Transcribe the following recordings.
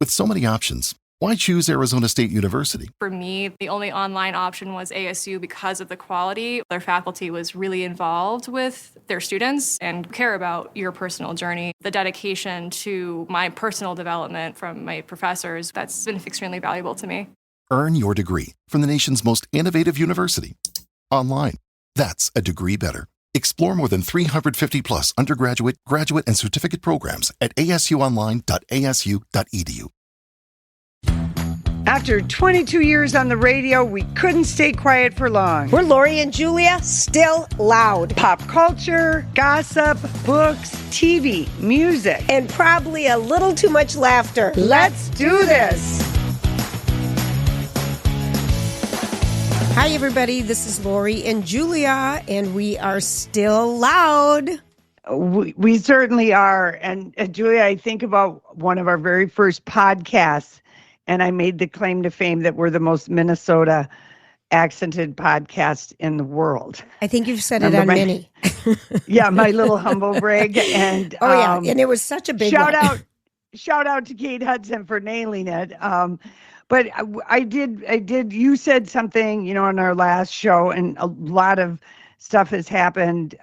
With so many options, why choose Arizona State University? For me, the only online option was ASU because of the quality. Their faculty was really involved with their students and care about your personal journey. The dedication to my personal development from my professors, that's been extremely valuable to me. Earn your degree from the nation's most innovative university. Online. That's a degree better. Explore more than 350 plus undergraduate, graduate, and certificate programs at asuonline.asu.edu. After 22 years on the radio, we couldn't stay quiet for long. We're Lori and Julia, still loud. Pop culture, gossip, books, TV, music, and probably a little too much laughter. Let's do this. Hi, everybody. This is Lori and Julia, and we are still loud. We certainly are. And Julia, I think about one of our very first podcasts, and I made the claim to fame that we're the most Minnesota accented podcast in the world. I think you've said it on many. Yeah, my little humble brag. And and it was such a big shout out to Kate Hudson for nailing it. But I did. You said something, on our last show, and a lot of stuff has happened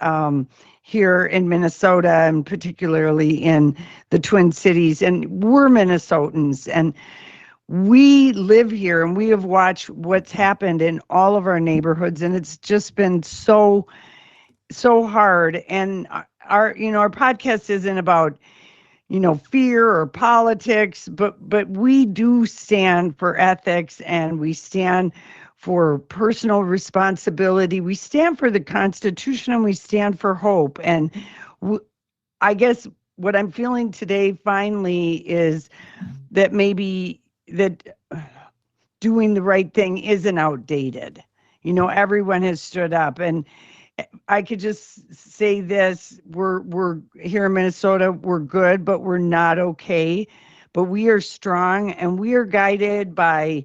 here in Minnesota, and particularly in the Twin Cities. And we're Minnesotans, and we live here, and we have watched what's happened in all of our neighborhoods, and it's just been so hard. And our podcast isn't about fear or politics, but we do stand for ethics, and we stand for personal responsibility. We stand for the Constitution, and we stand for hope. And I guess what I'm feeling today finally is that maybe that doing the right thing isn't outdated. Everyone has stood up, and I could just say this: we're here in Minnesota, we're good, but we're not okay. But we are strong, and we are guided by,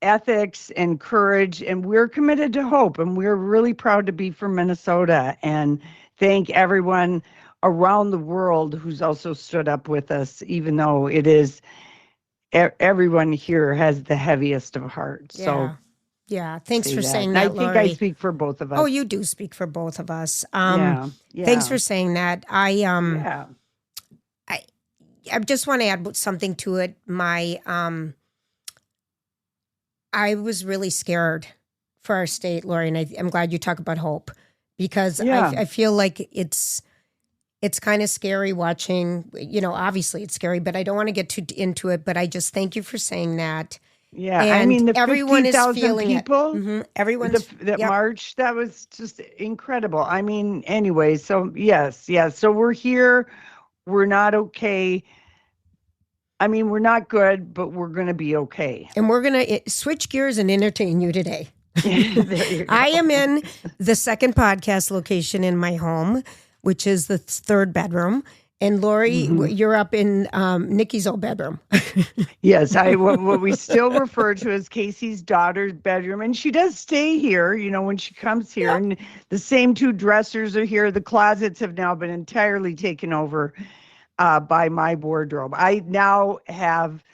ethics and courage, and we're committed to hope, and we're really proud to be from Minnesota, and thank everyone around the world who's also stood up with us, even though it is everyone here has the heaviest of hearts. Yeah. So yeah, thanks for saying that, Lori. I think I speak for both of us. Oh, you do speak for both of us. Yeah. Thanks for saying that. I just want to add something to it. I was really scared for our state, Lori, and I'm glad you talk about hope, because I feel like it's kind of scary watching, obviously it's scary, but I don't want to get too into it, but I just thank you for saying that. Yeah, and the everyone is 50,000 feeling people Everyone's that march, that was just incredible. Anyway, so yes. So we're here. We're not okay. We're not good, but we're going to be okay. And we're going to switch gears and entertain you today. I am in the second podcast location in my home, which is the third bedroom. And Lori, you're up in Nikki's old bedroom. Yes, what we still refer to as Casey's daughter's bedroom. And she does stay here, when she comes here. And the same two dressers are here. The closets have now been entirely taken over by my wardrobe. I now have,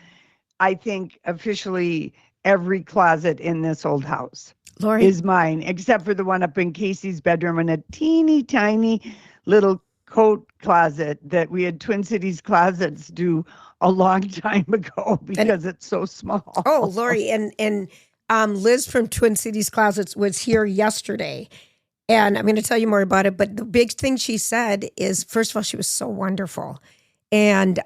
I think, officially every closet in this old house. Lori is mine, except for the one up in Casey's bedroom, and a teeny tiny little coat closet that we had Twin Cities Closets do a long time ago because it's so small. Oh, Lori, and Liz from Twin Cities Closets was here yesterday, and I'm going to tell you more about it. But the big thing she said is, first of all, she was so wonderful, and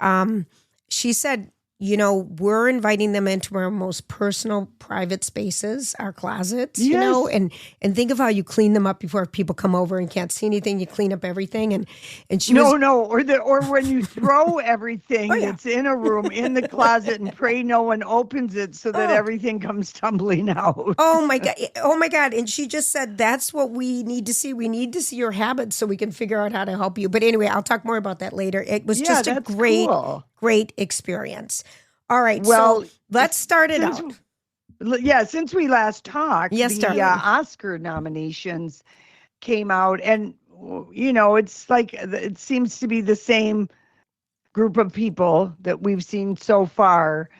she said, we're inviting them into our most personal, private spaces, our closets, and think of how you clean them up before people come over and can't see anything. You clean up everything. And she or when you throw everything that's in a room in the closet and pray no one opens it so that everything comes tumbling out. Oh my God. And she just said, that's what we need to see. We need to see your habits so we can figure out how to help you. But anyway, I'll talk more about that later. It was just a great experience. All right, well, so let's start it out. Yeah, since we last talked, the Oscar nominations came out, and it's like it seems to be the same group of people that we've seen so far.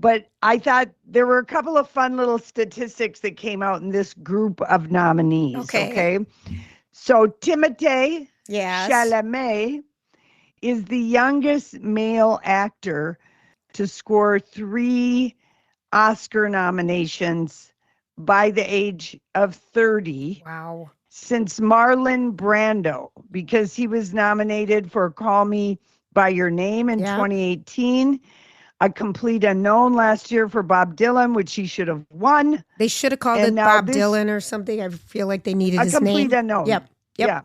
But I thought there were a couple of fun little statistics that came out in this group of nominees. Okay. So Timothée Yes. Chalamet is the youngest male actor to score 3 Oscar nominations by the age of 30. Wow. Since Marlon Brando, because he was nominated for Call Me by Your Name in 2018, A Complete Unknown last year for Bob Dylan, which he should have won. They should have called it Bob Dylan or something. I feel like they needed his name. A Complete Unknown. Yep. Yeah.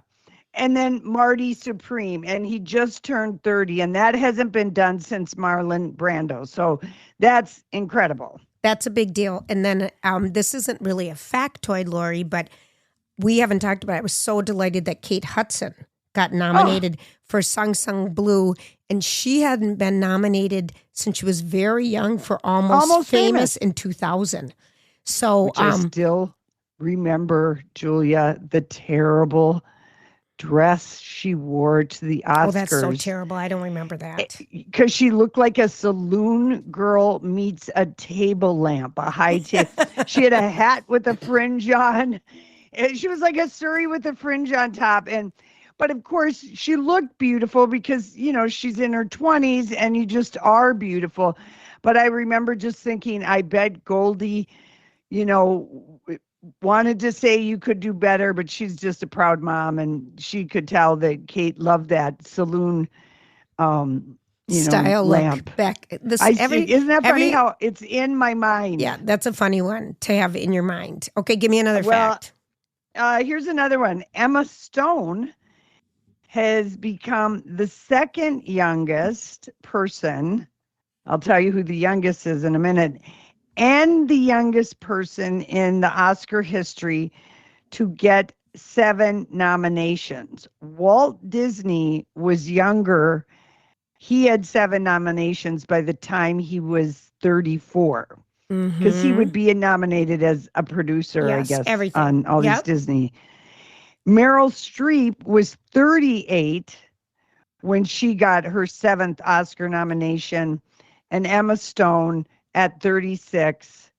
And then Marty Supreme, and he just turned 30, and that hasn't been done since Marlon Brando. So that's incredible. That's a big deal. And then this isn't really a factoid, Lori, but we haven't talked about it. I was so delighted that Kate Hudson got nominated for Sung Sung Blue, and she hadn't been nominated since she was very young for Almost Famous in 2000. So which I still remember, Julia, the terrible dress she wore to the Oscars. Oh, that's so terrible. I don't remember that. Because she looked like a saloon girl meets a table lamp, a high table. She had a hat with a fringe on. And she was like a Surrey with a fringe on top. But of course, she looked beautiful because, you know, she's in her 20s and you just are beautiful. But I remember just thinking, I bet Goldie, you know, wanted to say you could do better, but she's just a proud mom, and she could tell that Kate loved that saloon style lamp. Look back. Isn't that funny how it's in my mind? Yeah, that's a funny one to have in your mind. Okay, give me another fact. Here's another one. Emma Stone has become the second youngest person. I'll tell you who the youngest is in a minute. And the youngest person in the Oscar history to get 7 nominations. Walt Disney was younger. He had 7 nominations by the time he was 34. Because he would be nominated as a producer, I guess, everything. on all these Disney. Meryl Streep was 38 when she got her 7th Oscar nomination. And Emma Stone at 36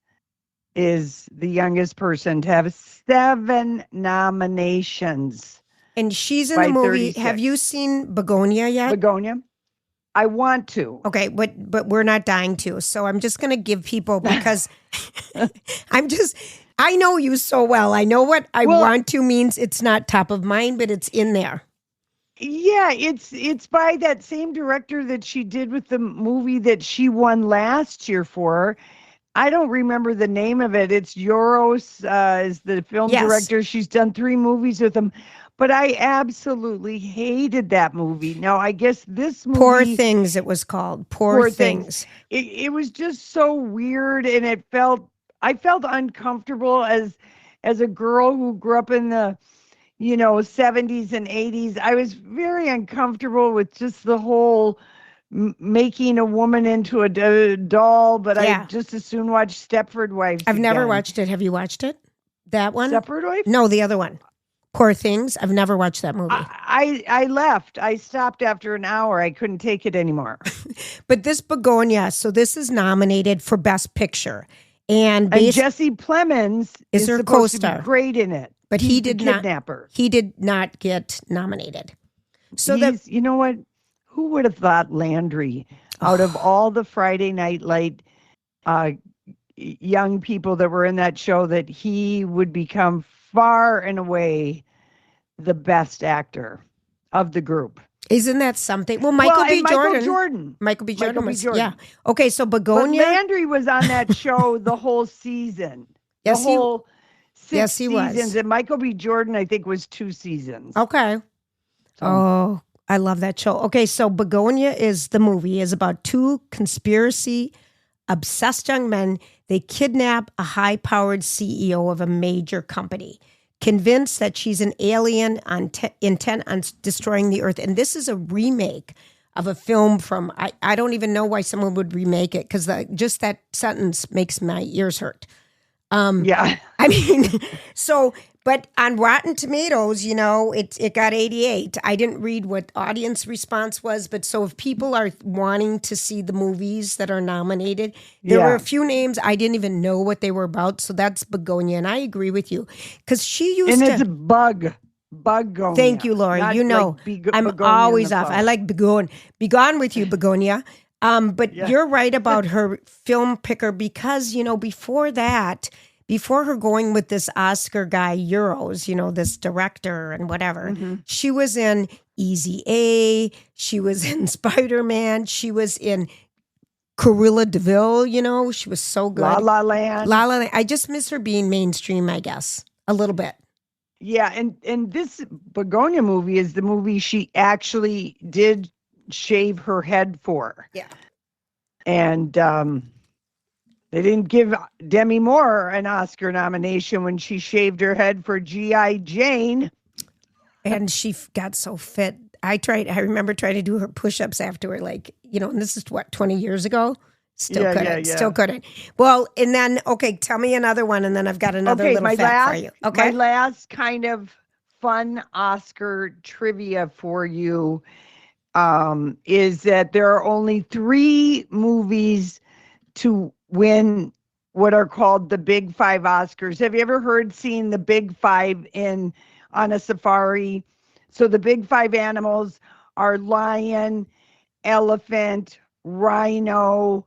is the youngest person to have 7 nominations. And she's in the movie. 36. Have you seen Begonia yet? Begonia? I want to. Okay, but we're not dying to. So I'm just going to give people, because I know you so well. I know what I want to means. It's not top of mind, but it's in there. Yeah, it's by that same director that she did with the movie that she won last year for. I don't remember the name of it. It's Yoros is the film director. She's done 3 movies with him. But I absolutely hated that movie. Now, I guess this movie... Poor Things, it was called. Poor Things. It was just so weird, and I felt uncomfortable as a girl who grew up in the 70s and 80s. I was very uncomfortable with just the whole making a woman into a doll, but I just as soon watch Stepford Wives. I've never watched it. Have you watched it? That one? Stepford Wives? No, the other one. Poor Things. I've never watched that movie. I left. I stopped after an hour. I couldn't take it anymore. But this Begonia, so this is nominated for Best Picture. And Jesse Plemons is her supposed co-star. to be great in it. But he did not. He did not get nominated. So you know what? Who would have thought Landry, out of all the Friday Night Light young people that were in that show, that he would become far and away the best actor of the group. Isn't that something? Well, Michael B. Jordan. Michael B. Jordan was, yeah. Okay, so Begonia. But Landry was on that show the whole season. Yes, the whole 6 he seasons. was. And Michael B. Jordan, I think, was 2 seasons. Okay. Oh, I love that show. Okay, so Begonia is about 2 conspiracy-obsessed young men. They kidnap a high-powered CEO of a major company, convinced that she's an alien intent on destroying the earth. And this is a remake of a film from, I don't even know why someone would remake it, because just that sentence makes my ears hurt. Yeah. I mean, so, but on Rotten Tomatoes, it got 88. I didn't read what audience response was, but so if people are wanting to see the movies that are nominated, there were a few names I didn't even know what they were about. So that's Begonia, and I agree with you because she used And to. it's Bugonia. Thank you, Lori. Not I'm begonia always in the off. I flower. like be gone with you, Begonia. But you're right about her film picker because, before her going with this Oscar guy, Euros, this director and whatever, she was in Easy A, she was in Spider-Man, she was in Cruella de Vil, she was so good. La La Land. La La Land. I just miss her being mainstream, I guess, a little bit. Yeah, and this Begonia movie is the movie she actually did shave her head for. Yeah. And they didn't give Demi Moore an Oscar nomination when she shaved her head for G.I. Jane. And she got so fit. I remember trying to do her push-ups after her, and this is 20 years ago? Still couldn't. Well, and then, okay, tell me another one, and then I've got another little fact for you. Okay. My last kind of fun Oscar trivia for you is that there are only 3 movies to win what are called the Big 5 Oscars. Have you ever seen the Big 5 on a safari? So the Big 5 animals are lion, elephant, rhino,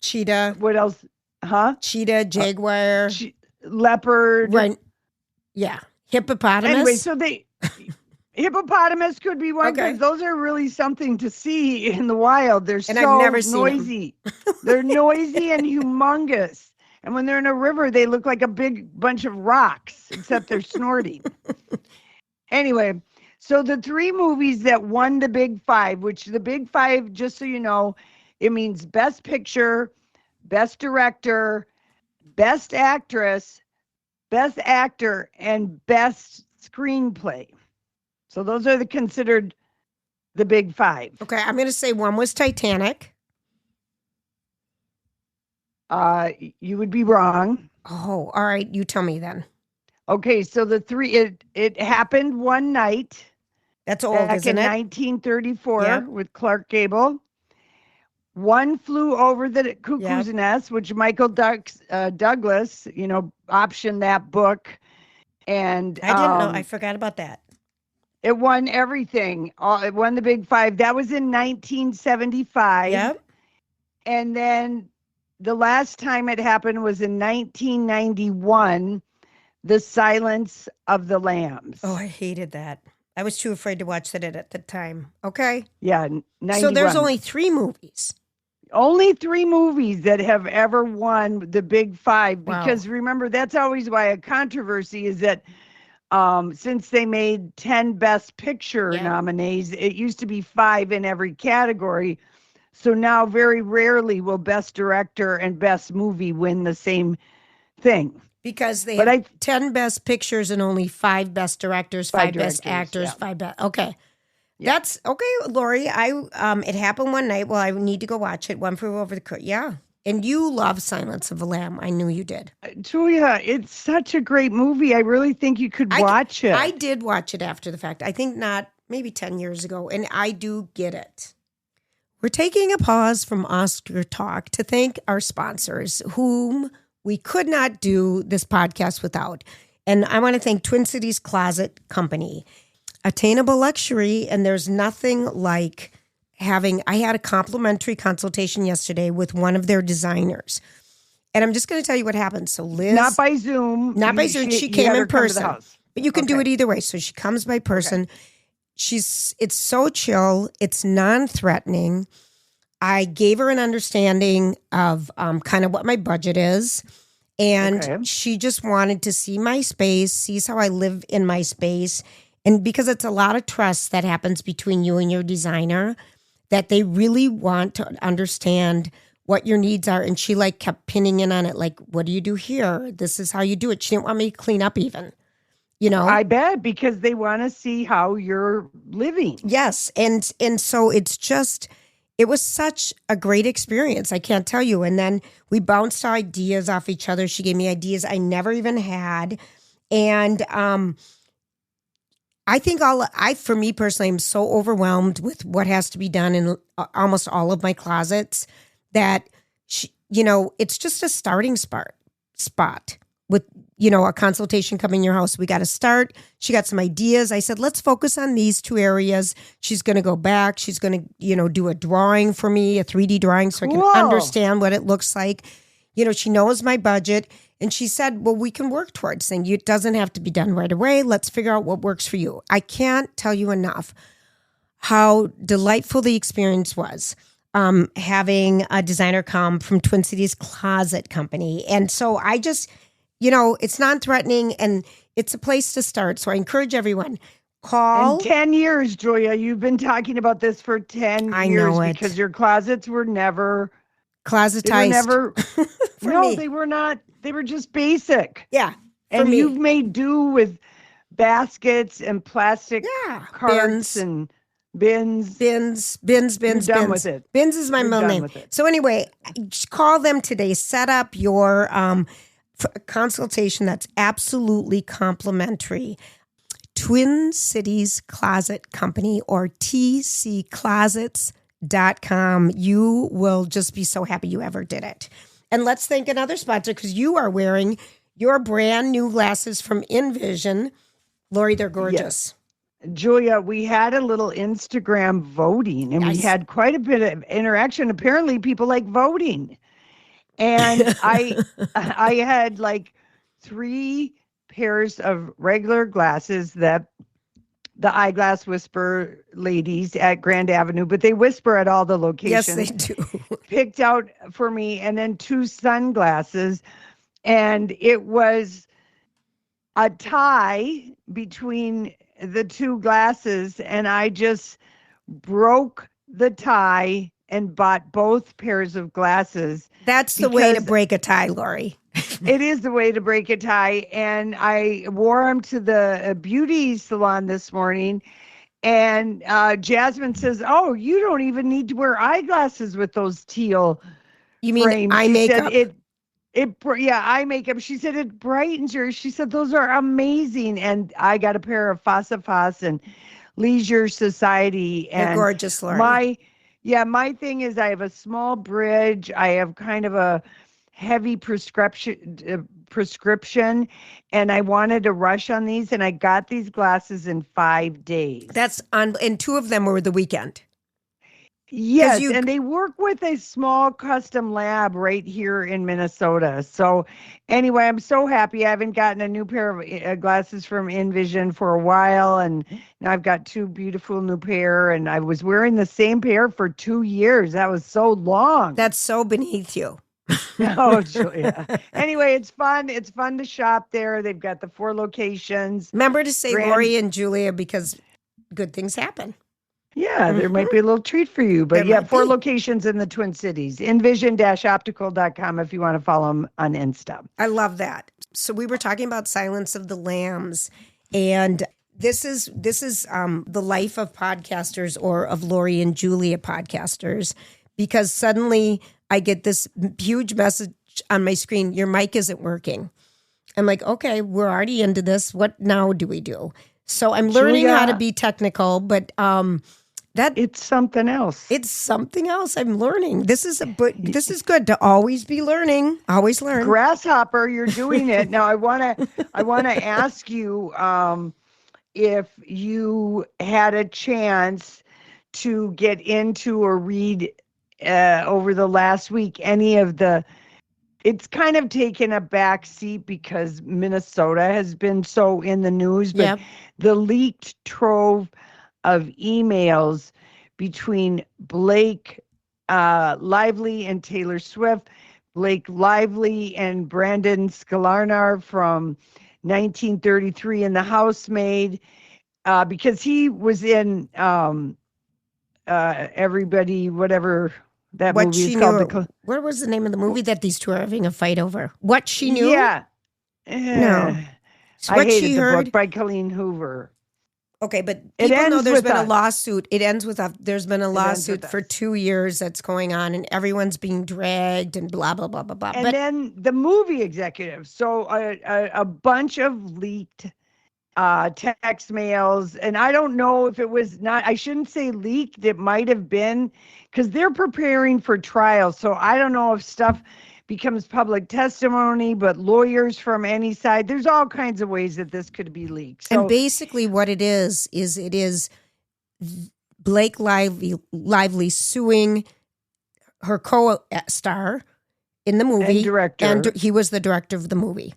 cheetah. What else? Huh? Cheetah, jaguar, leopard. Right. Yeah. Hippopotamus. Anyway, so hippopotamus could be one because those are really something to see in the wild. They're so I've never noisy. They're noisy and humongous. And when they're in a river, they look like a big bunch of rocks, except they're snorting. Anyway, so the 3 movies that won the Big 5, which the Big 5, just so you know, it means Best Picture, Best Director, Best Actress, Best Actor, and Best Screenplay. So those are considered the Big 5. Okay, I'm going to say one was Titanic. You would be wrong. Oh, all right. You tell me then. Okay, so the 3, it happened one night. That's old, back isn't in it? 1934 with Clark Gable. One Flew Over the Cuckoo's Nest, which Michael Douglas, optioned that book. And I didn't know. I forgot about that. It won everything. It won the Big 5. That was in 1975. Yep. And then the last time it happened was in 1991, The Silence of the Lambs. Oh, I hated that. I was too afraid to watch that at the time. Okay. Yeah, 91. So there's only 3 movies. Only 3 movies that have ever won the Big 5. Because remember, that's always why a controversy is that since they made 10 Best Picture nominees, it used to be 5 in every category. So now very rarely will Best Director and Best Movie win the same thing. Because they have 10 Best Pictures and only 5 Best Directors, 5 Best Actors, 5 Best. Okay. Yeah. That's okay, Lori. It happened one night. Well, I need to go watch it. One Flew Over the Cuckoo's. Yeah. And you love Silence of the Lamb. I knew you did. Julia, it's such a great movie. I really think you could watch it. I did watch it after the fact. I think maybe 10 years ago. And I do get it. We're taking a pause from Oscar talk to thank our sponsors, whom we could not do this podcast without. And I want to thank Twin Cities Closet Company. Attainable luxury, and there's nothing like I had a complimentary consultation yesterday with one of their designers. And I'm just going to tell you what happened. So Liz... Not by Zoom. She came in person. But you can do it either way. So she comes by person. Okay. It's so chill. It's non-threatening. I gave her an understanding of kind of what my budget is. And she just wanted to see my space, sees how I live in my space. And because it's a lot of trust that happens between you and your designer, that they really want to understand what your needs are. And she kept pinning in on it. What do you do here? This is how you do it. She didn't want me to clean up even, I bet, because they want to see how you're living. Yes. And so it's it was such a great experience. I can't tell you. And then we bounced ideas off each other. She gave me ideas I never even had. And I think for me personally, I'm so overwhelmed with what has to be done in almost all of my closets that, it's just a starting spot with, a consultation coming in your house. We got to start. She got some ideas. I said, let's focus on these two areas. She's going to go back. She's going to, do a drawing for me, a 3D drawing so I can understand what it looks like. She knows my budget. And she said, well, we can work towards things. It doesn't have to be done right away. Let's figure out what works for you. I can't tell you enough how delightful the experience was. Having a designer come from Twin Cities Closet Company. And so I just, it's non-threatening and it's a place to start. So I encourage everyone, call. In 10 years, Julia, you've been talking about this for 10 I years know it. because your closets were never closetized. They were not. They were just basic. Yeah. And you've made do with baskets and plastic carts and bins. You're done with it. Bins is my middle name. So anyway, just call them today. Set up your consultation that's absolutely complimentary. Twin Cities Closet Company or tcclosets.com. You will just be so happy you ever did it. And let's thank another sponsor because you are wearing your brand new glasses from InVision. Lori, they're gorgeous. Yes. Julia, we had a little Instagram voting and we had quite a bit of interaction. Apparently people like voting. And I had like 3 pairs of regular glasses that the Eyeglass Whisper ladies at Grand Avenue, but they whisper at all the locations. Yes, they do. Picked out for me, and then 2 sunglasses. And it was a tie between the 2 glasses, and I just broke the tie and bought both pairs of glasses. That's the way to break a tie, Lori. It is the way to break a tie. And I wore them to the beauty salon this morning. And Jasmine says, oh, you don't even need to wear eyeglasses with those teal You mean frames. eye She makeup? said eye makeup. She said it brightens your. She said those are amazing. And I got a pair of Fossa and Leisure Society. And they're gorgeous, Lori. My thing is I have a small bridge. I have kind of a heavy prescription, and I wanted to rush on these, and I got these glasses in 5 days. And 2 of them were the weekend. Yes, and they work with a small custom lab right here in Minnesota. So anyway, I'm so happy. I haven't gotten a new pair of glasses from InVision for a while, and now I've got 2 beautiful new pair, and I was wearing the same pair for 2 years. That was so long. That's so beneath you. Oh, Julia. Anyway, it's fun. It's fun to shop there. They've got the 4 locations. Remember to say Lori and Julia because good things happen. Yeah, there might be a little treat for you. But 4 locations in the Twin Cities. InVision-optical.com if you want to follow them on Insta. I love that. So we were talking about Silence of the Lambs, and this is the life of podcasters or of Lori and Julia podcasters, because suddenly I get this huge message on my screen, your mic isn't working. I'm like, okay, we're already into this. What now do we do? So I'm learning how to be technical, but it's something else. It's something else I'm learning. This is good to always be learning. Always learn. Grasshopper, you're doing it. Now I want to ask you if you had a chance to get into or read over the last week any of it's kind of taken a back seat because Minnesota has been so in the news, but the leaked trove of emails between Blake Lively and Taylor Swift, Blake Lively and Brandon Sklarnar from 1933 in The Housemaid, because he was in Everybody, whatever that movie is called. What was the name of the movie that these 2 are having a fight over? What She Knew? Yeah. No. I hated the book by Colleen Hoover. Okay, but It people know ends there's with been a us. lawsuit. It ends with there's been a ends lawsuit with for us. 2 years that's going on, and everyone's being dragged and blah blah blah blah blah. And But then the movie executives. So a bunch of leaked text mails, and I don't know if it was not. I shouldn't say leaked. It might have been because they're preparing for trial. So I don't know if stuff becomes public testimony, but lawyers from any side. There's all kinds of ways that this could be leaked. So and basically what it is it is Blake Lively suing her co-star in the movie And director. and he was the director of the movie.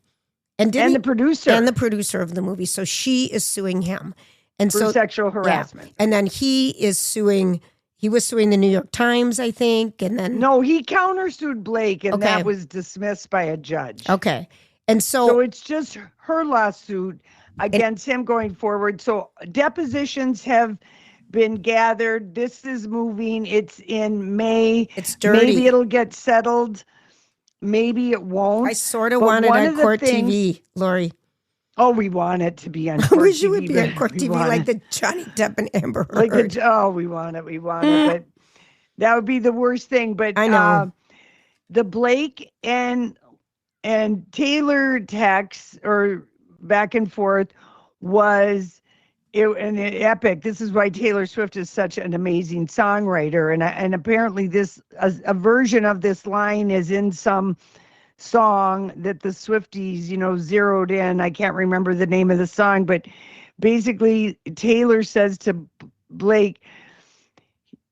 And the producer. And the producer of the movie. So she is suing him. And for so sexual harassment. Yeah. And then he was suing the New York Times, I think. And then No, he countersued Blake, and Okay. that was dismissed by a judge. Okay. And So it's just her lawsuit against him going forward. So depositions have been gathered. This is moving. It's in May. It's dirty. Maybe it'll get settled. Maybe it won't. I sort of But want it one on of the court things- TV, Lori. Oh, we want it to be on I court wish TV. it would be on but court we TV want like it. the Johnny Depp and Amber Heard. Like we want it. We want it. But that would be the worst thing. But I know. the Blake and Taylor text or back and forth was an epic. This is why Taylor Swift is such an amazing songwriter, and apparently this a version of this line is in some song that the Swifties zeroed in. I can't remember the name of the song, but basically Taylor says to Blake,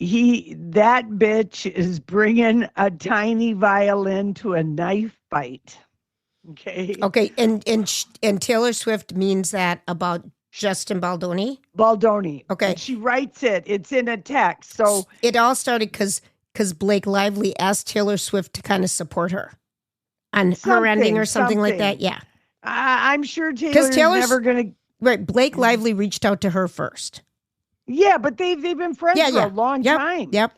that bitch is bringing a tiny violin to a knife fight. Okay, and Taylor Swift means that about Justin Baldoni. Okay, and she writes it. It's in a text. So it all started because Blake Lively asked Taylor Swift to kind of support her on her ending or something like that. Yeah, I'm sure Taylor's never going to. Right, Blake Lively reached out to her first. Yeah, but they've been friends for a long time. Yep.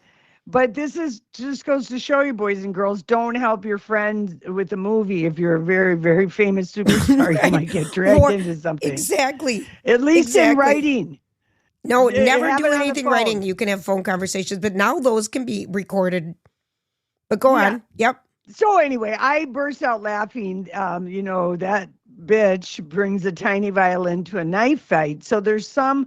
But this just goes to show you, boys and girls, don't help your friends with a movie. If you're a very, very famous superstar, Right. you might get dragged into something. Exactly. At least in writing. No, Yeah, never have do it on the anything phone. writing. You can have phone conversations, but now those can be recorded. But go Yeah. on. Yep. So anyway, I burst out laughing. That bitch brings a tiny violin to a knife fight. So there's some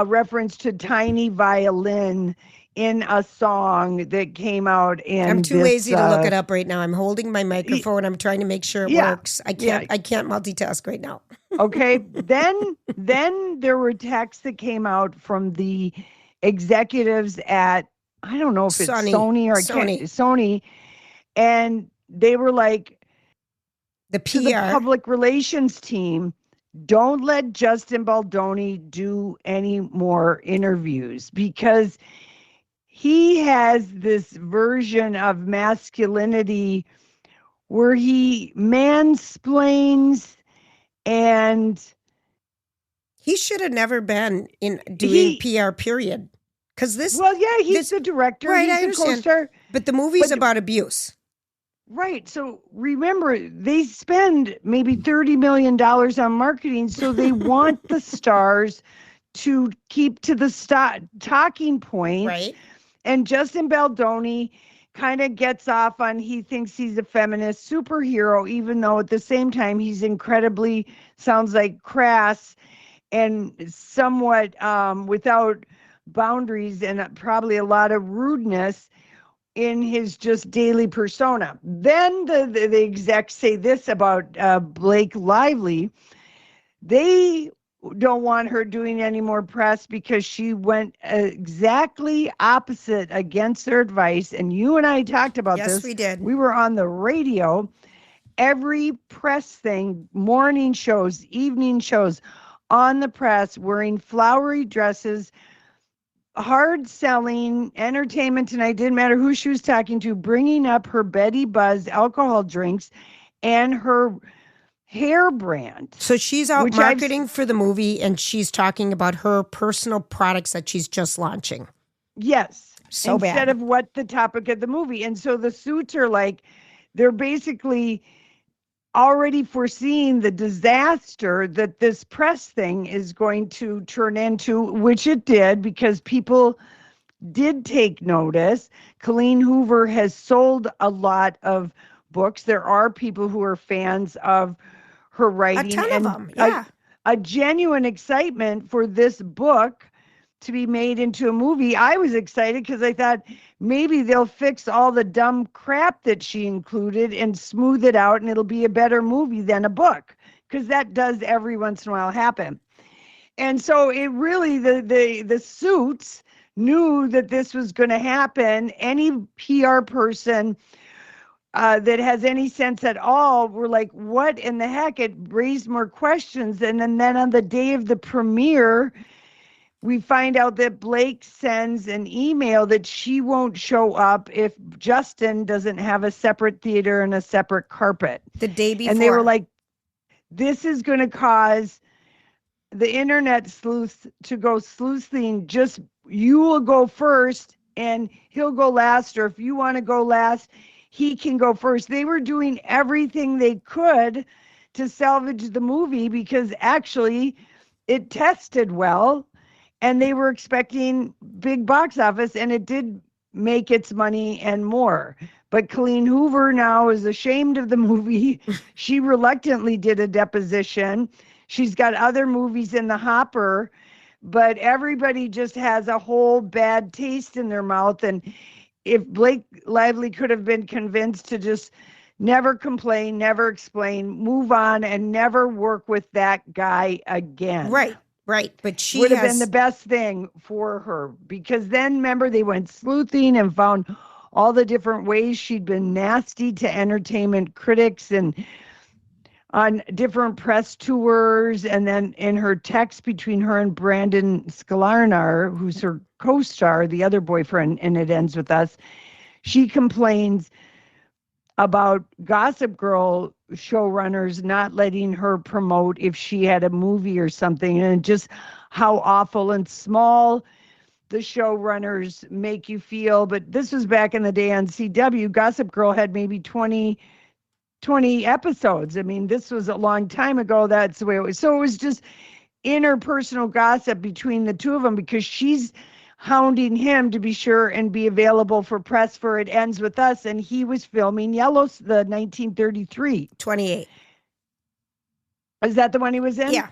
reference to tiny violin in a song that came out in I'm too this, lazy to look it up right now. I'm holding my microphone. I'm trying to make sure it Yeah. works. I can't multitask right now. Okay. Then there were texts that came out from the executives at, I don't know if it's Sony or Sony. And they were like, the to the PR. public relations team, don't let Justin Baldoni do any more interviews because he has this version of masculinity where he mansplains, and He should have never been in doing PR, period. Because this, well, yeah, he's the director, right, he's I the understand. co-star. But the movie's But- about abuse. Right. So remember, they spend maybe $30 million on marketing. So they want the stars to keep to the talking points. Right. And Justin Baldoni kind of gets off on he thinks he's a feminist superhero, even though at the same time he's incredibly, sounds like crass and somewhat without boundaries and probably a lot of rudeness in his just daily persona. Then the execs say this about Blake Lively. They don't want her doing any more press because she went exactly opposite against their advice. And you and I talked about this. Yes, we did. We were on the radio. Every press thing, morning shows, evening shows, on the press, wearing flowery dresses, hard selling, Entertainment Tonight, didn't matter who she was talking to, bringing up her Betty Buzz alcohol drinks and her hair brand. So she's out Which marketing for the movie, and she's talking about her personal products that she's just launching. Yes. So bad. Instead of what the topic of the movie. And so the suits are like, they're basically already foreseeing the disaster that this press thing is going to turn into, which it did, because people did take notice. Colleen Hoover has sold a lot of books. There are people who are fans of her writing. A ton and of them, yeah. a genuine excitement for this book to be made into a movie. I was excited because I thought maybe they'll fix all the dumb crap that she included and smooth it out, and it'll be a better movie than a book, because that does every once in a while happen. And so it really, the suits knew that this was going to happen. Any PR person that has any sense at all were like, what in the heck? It raised more questions. And then on the day of the premiere, we find out that Blake sends an email that she won't show up if Justin doesn't have a separate theater and a separate carpet. The day before. And they were like, this is going to cause the internet sleuths to go sleuthing. Just, you will go first and he'll go last, or if you want to go last, he can go first. They were doing everything they could to salvage the movie, because actually it tested well and they were expecting big box office, and it did make its money and more. But Colleen Hoover now is ashamed of the movie. She reluctantly did a deposition. She's got other movies in the hopper, but everybody just has a whole bad taste in their mouth. And if Blake Lively could have been convinced to just never complain, never explain, move on, and never work with that guy again. Right. But she would have been the best thing for her, because then, remember, they went sleuthing and found all the different ways she'd been nasty to entertainment critics and on different press tours. And then in her text between her and Brandon Sklarnar, who's her co-star, the other boyfriend, and It Ends With Us, she complains about Gossip Girl showrunners not letting her promote if she had a movie or something, and just how awful and small the showrunners make you feel. But this was back in the day on CW. Gossip Girl had maybe 20 episodes. I mean, this was a long time ago. That's the way it was. So it was just interpersonal gossip between the two of them, because she's hounding him to be sure and be available for press for It Ends With Us, and he was filming the 1933. 28. Is that the one he was in? Yeah.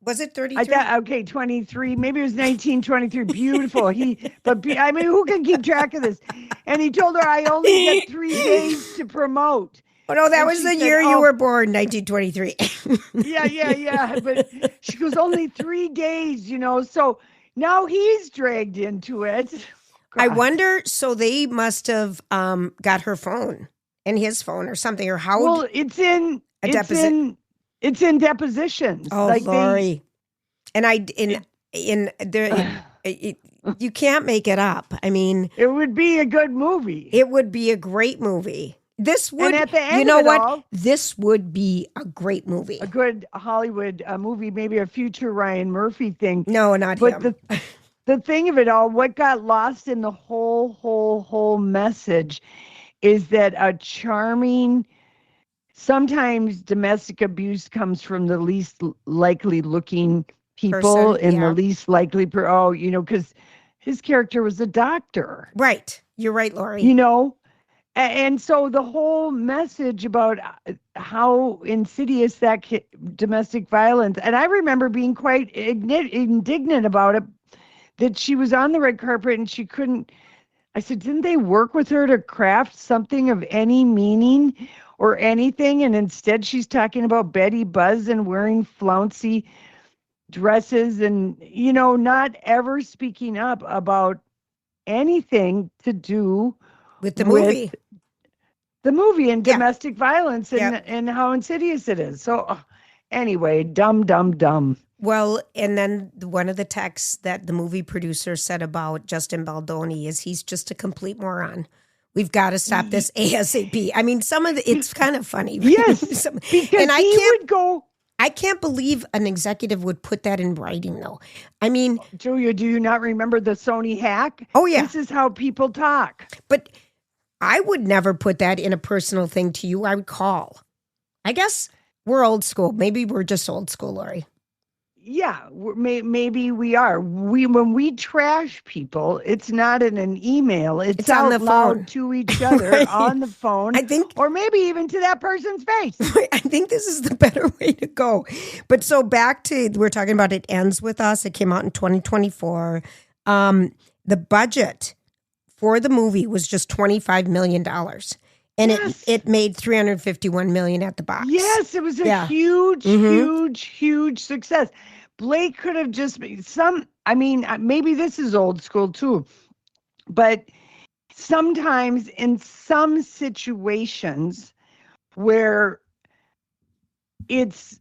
Was it 33? I thought, okay, 23. Maybe it was 1923. Beautiful. I mean, who can keep track of this? And he told her, I only get 3 days to promote. Oh, no, that was the year you were born, 1923. Yeah. But she goes, only 3 days, so now he's dragged into it. God. I wonder, so they must have got her phone and his phone or something, or how? Well, it's in depositions. Oh, like Lori. You can't make it up. I mean, it would be a good movie. It would be a great movie. This would, and at the end, you know what? This would be a great movie. A good Hollywood movie, maybe a future Ryan Murphy thing. No, not but him. The thing of it all, what got lost in the whole message is that a charming, sometimes domestic abuse comes from the least likely looking people the least likely, because his character was a doctor. Right. You're right, Lori. And so the whole message about how insidious that domestic violence, and I remember being quite indignant about it, that she was on the red carpet and she couldn't. I said, didn't they work with her to craft something of any meaning or anything? And instead she's talking about Betty Buzz and wearing flouncy dresses and, not ever speaking up about anything to do with the movie. The movie and domestic violence and how insidious it is. So anyway, dumb. Well, and then one of the texts that the movie producer said about Justin Baldoni is he's just a complete moron. We've got to stop this ASAP. I mean, it's kind of funny. Yes, because I can't believe an executive would put that in writing, though. I mean, Julia, do you not remember the Sony hack? Oh, yeah. This is how people talk. But I would never put that in a personal thing to you. I would call. I guess we're old school. Maybe we're just old school, Lori. Yeah, maybe we are. When we trash people, it's not in an email. It's on out the loud phone. to each other Right. on the phone. I think, or maybe even to that person's face. I think this is the better way to go. But so back to, we're talking about It Ends With Us. It came out in 2024. The budget for the movie was just $25 million. And Yes. it made $351 million at the box. Yes, it was a huge, huge success. Blake could have just made maybe this is old school too, but sometimes in some situations where it's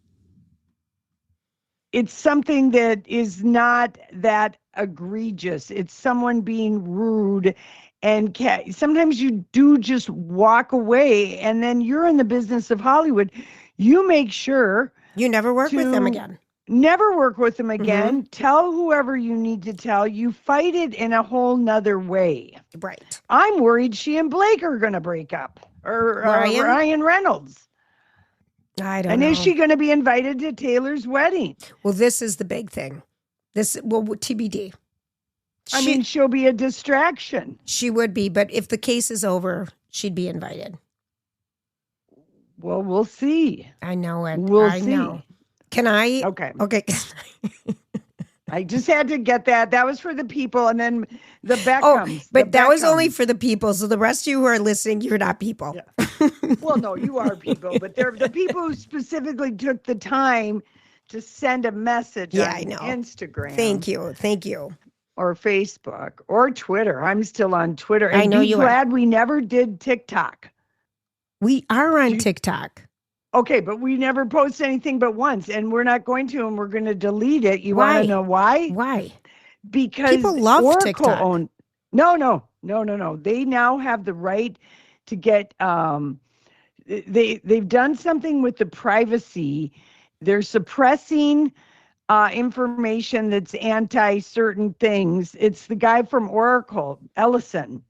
something that is not that egregious. It's someone being rude, and sometimes you do just walk away, and then you're in the business of Hollywood. You make sure you never work with them again. Never work with them again. Tell whoever you need to tell. You fight it in a whole nother way. Right. I'm worried she and Blake are going to break up, or Ryan Reynolds. I don't know. And is she going to be invited to Taylor's wedding? Well, this is the big thing. TBD. She'll be a distraction. She would be, but if the case is over, she'd be invited. Well, we'll see. I know it. We'll I see. know. Can I? Okay. Okay. I just had to get that. That was for the people, and then the Beckhams. But that was only for the people. So the rest of you who are listening, you're not people. Yeah. Well, no, you are people, but they're the people who specifically took the time to send a message on I know. Instagram. Thank you. Or Facebook or Twitter. I'm still on Twitter. And I know you are. glad we never did TikTok. We are on TikTok. Okay, but we never post anything but once, and we're not going to, and we're going to delete it. You Why? want to know why? Why? Because people love Oracle TikTok. No. They now have the right to get. They've done something with the privacy. They're suppressing information that's anti certain things. It's the guy from Oracle, Ellison,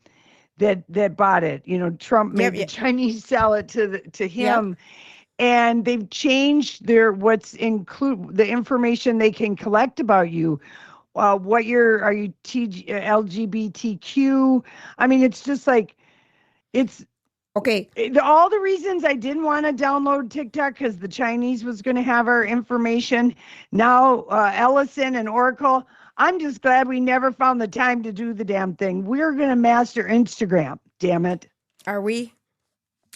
that bought it. Trump made the Chinese sell it to him. Yep. And they've changed the information they can collect about you. Are you LGBTQ? It's just like, it's okay. All the reasons I didn't want to download TikTok because the Chinese was going to have our information. Now, Ellison and Oracle, I'm just glad we never found the time to do the damn thing. We're going to master Instagram. Damn it. Are we?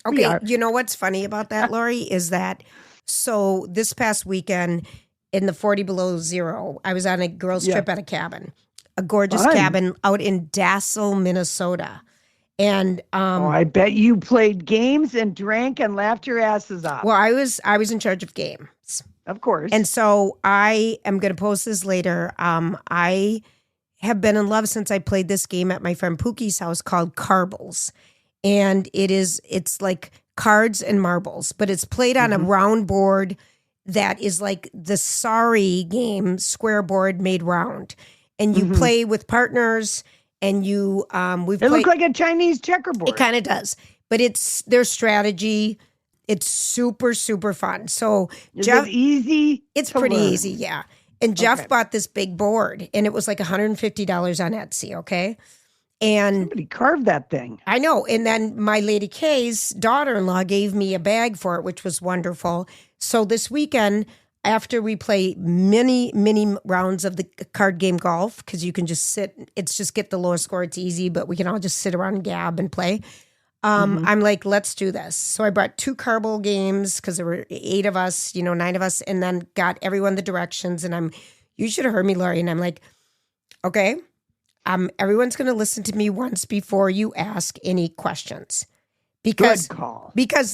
Okay, you know what's funny about that, Lori, is that so this past weekend in the 40 below zero, I was on a girls' trip at a cabin, a gorgeous cabin out in Dassel, Minnesota. And I bet you played games and drank and laughed your asses off. Well, I was in charge of games. Of course. And so I am going to post this later. I have been in love since I played this game at my friend Pookie's house called Carbles. And it's like cards and marbles, but it's played on a round board that is like the Sorry game, square board made round. And you play with partners, and you it looks like a Chinese checkerboard. It kind of does, but it's their strategy. It's super, super fun. So Jeff, easy. It's pretty easy, yeah. And Jeff bought this big board, and it was like $150 on Etsy. Okay. And somebody carved that thing. I know. And then my Lady Kay's daughter-in-law gave me a bag for it, which was wonderful. So this weekend, after we play many rounds of the card game golf, because you can just it's just get the lowest score. It's easy, but we can all just sit around and gab and play. I'm like, let's do this. So I brought 2 Carble games because there were 8 of us, 9 of us, and then got everyone the directions. And you should have heard me, Lori. And I'm like, okay. Everyone's going to listen to me once before you ask any questions, because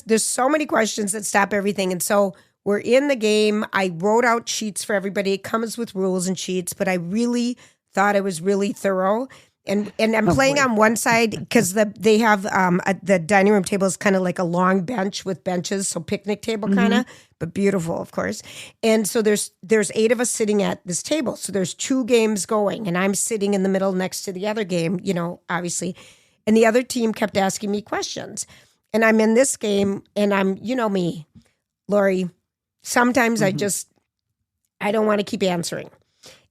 there's so many questions that stop everything. And so we're in the game. I wrote out sheets for everybody. It comes with rules and sheets, but I really thought it was really thorough. And I'm playing on one side because they have the dining room table is kind of like a long bench with benches, so picnic table kind of, but beautiful, of course. And so there's 8 of us sitting at this table. So there's 2 games going, and I'm sitting in the middle next to the other game, obviously. And the other team kept asking me questions. And I'm in this game, and I'm, me, Lori, sometimes Mm-hmm. I don't want to keep answering.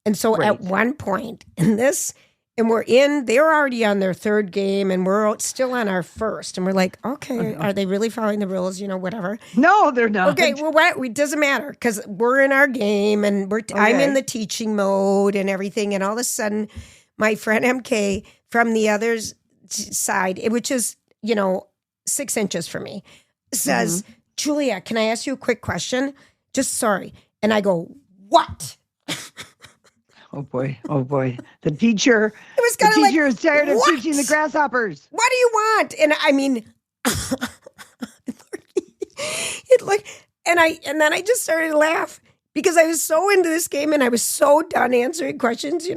And so Right. at one point they're already on their third game and we're still on our first. And we're like, okay, are they really following the rules? Whatever. No, they're not. Okay, well, it doesn't matter because we're in our game and I'm in the teaching mode and everything. And all of a sudden, my friend MK from the other side, which is, 6 inches from me, says, Julia, can I ask you a quick question? Just sorry. And I go, what? Oh boy. The teacher was kinda like, is tired of "What? teaching the grasshoppers. What do you want? And I mean, and then I just started to laugh because I was so into this game and I was so done answering questions,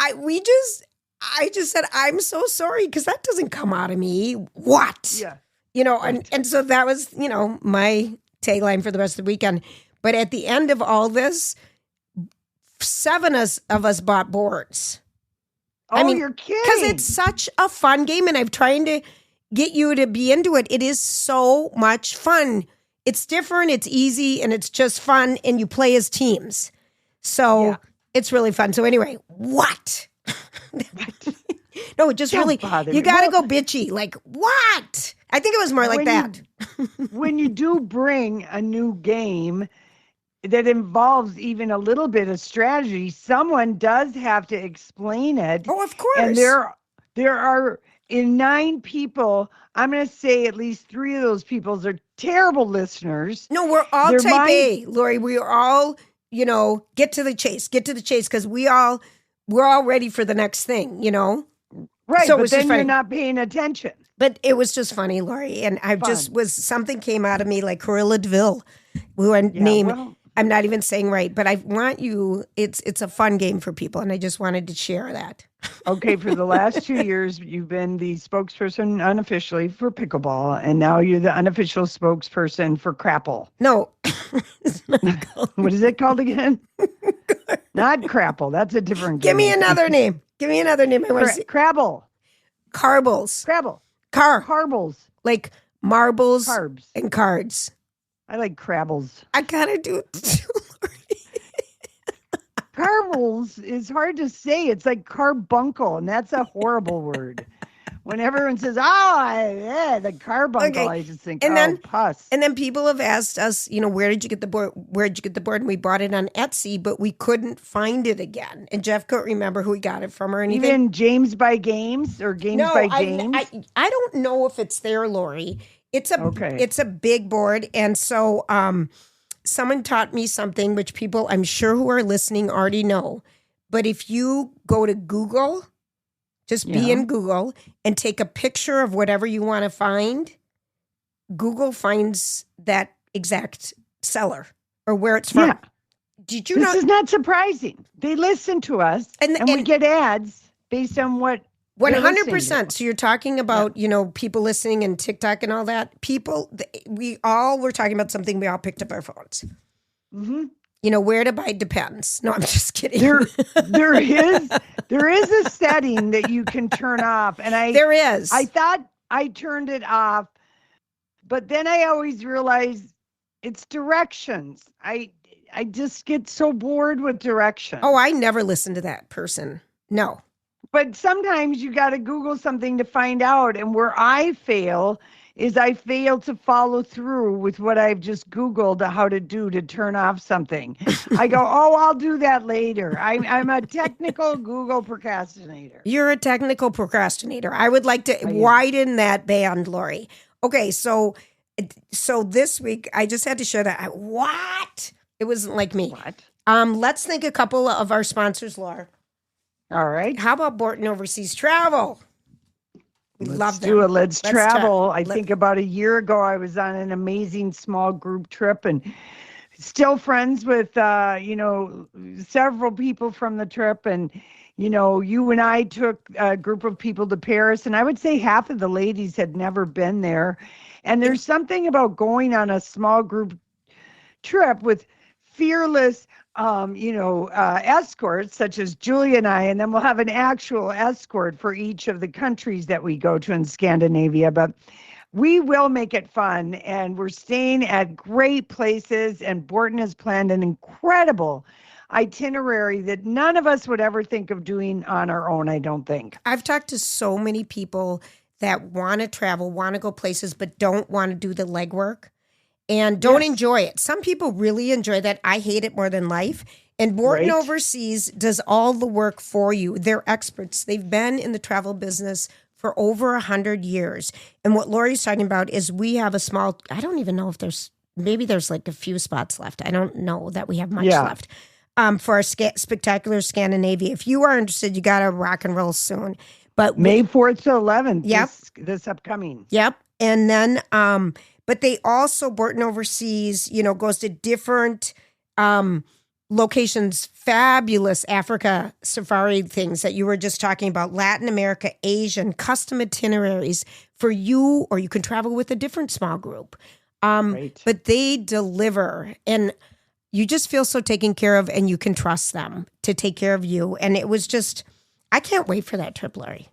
I just said, I'm so sorry because that doesn't come out of me. What? Yeah. And so that was, my tagline for the rest of the weekend. But at the end of all this, 7 of us bought boards. Oh, you're kidding. Because it's such a fun game and I'm trying to get you to be into it. It is so much fun. It's different, it's easy, and it's just fun, and you play as teams. So it's really fun. So anyway, what? No, it just Don't really, bother you me. got to go bitchy. Like, what? I think it was more like that. When you do bring a new game that involves even a little bit of strategy, someone does have to explain it. Oh, of course. And there are, in 9 people, I'm going to say at least 3 of those people are terrible listeners. No, we're all Their type A, mind- Lori. We are all, get to the chase because we're all ready for the next thing, Right, So it but was just then funny. you're not paying attention. But it was just funny, Lori. And I just Fun. something came out of me like Corilla DeVille, who I name, I'm not even saying right, but I want you, it's a fun game for people. And I just wanted to share that. Okay, for the last 2 years, you've been the spokesperson unofficially for pickleball, and now you're the unofficial spokesperson for crapple. No. What is it called again? Not crapple. That's a different game. Give me another name. I want to see. Crabble. Carbles. Crabble. Car. Carbles. Like marbles Carbs. and cards. I like crabbles. I gotta do it too, Lori. Carbles is hard to say. It's like carbuncle, and that's a horrible word. When everyone says, the carbuncle, Okay. I just think, And then- pus. And then people have asked us, where did you get the board? Where'd you get the board? And we bought it on Etsy, but we couldn't find it again. And Jeff couldn't remember who we got it from or anything. Even James by Games or Games No, by James? I don't know if it's there, Lori. It's a big board, and so someone taught me something which people I'm sure who are listening already know. But if you go to Google, just be in Google and take a picture of whatever you want to find, Google finds that exact seller or where it's from. Yeah. Did you This know? is not surprising. They listen to us, and we and- get ads based on what 100%. So you're talking about, people listening and TikTok and all that. People, we all were talking about something. We all picked up our phones. Mm-hmm. Where to buy depends. No, I'm just kidding. There is a setting that you can turn off, and There is. I thought I turned it off, but then I always realize it's directions. I just get so bored with directions. Oh, I never listened to that person. No. But sometimes you got to Google something to find out. And where I fail is I fail to follow through with what I've just Googled how to do to turn off something. I go, I'll do that later. I'm a technical Google procrastinator. You're a technical procrastinator. I would like to widen that band, Lori. Okay, so this week I just had to share that. What? It wasn't like me. What? Let's thank a couple of our sponsors, Laura. All right. How about Borton Overseas Travel? We love them. Do it. Let's Let's travel. I think about a year ago, I was on an amazing small group trip and still friends with, several people from the trip. And, you and I took a group of people to Paris, and I would say half of the ladies had never been there. And there's something about going on a small group trip with fearless escorts such as Julia and I, and then we'll have an actual escort for each of the countries that we go to in Scandinavia. But we will make it fun, and we're staying at great places, and Borton has planned an incredible itinerary that none of us would ever think of doing on our own, I don't think. I've talked to so many people that want to travel, want to go places, but don't want to do the legwork and don't enjoy it. Some people really enjoy that. I hate it more than life. And Borton Overseas does all the work for you. They're experts. They've been in the travel business for over 100 years. And what Lori's talking about is we have a small, I don't even know if maybe there's like a few spots left. I don't know that we have much left. For our spectacular Scandinavia. If you are interested, you got to rock and roll soon. But May 4th to 11th, Yep. this upcoming. Yep. And then, but they also, Borton Overseas, goes to different locations, fabulous Africa safari things that you were just talking about, Latin America, Asian, custom itineraries for you, or you can travel with a different small group. But they deliver, and you just feel so taken care of, and you can trust them to take care of you. And it was just, I can't wait for that trip, Larry.